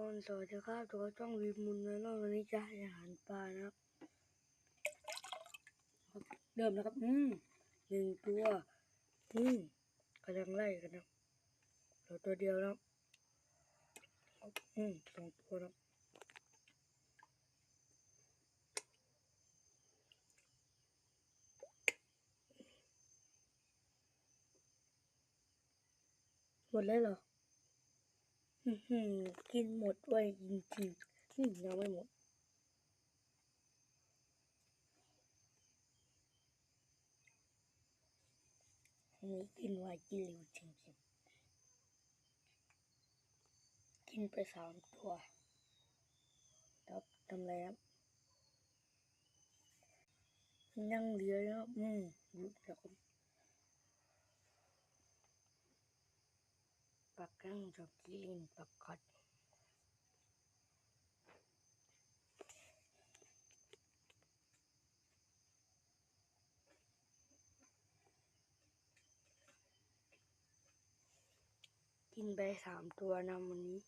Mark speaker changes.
Speaker 1: คนสวัสดีครับตัวช่องวีมุนแล้ววันนี้จะให้อาหารปลานะครับเริ่มนะครับหนึ่งตัวกำลังไล่กันนะเราตัวเดียวนะสองตัวนะหมดแล้วเหรอกินหมดไวจริงๆยังไม่หมดอันนี้กินไวกินเร็วจริงๆกินไป3 ตัวครับทำไรครับยังเหลือนะครับหยุดแล้วครับปักกั้งจะกินปักกัดกินไป3 ตัวนะวันนี้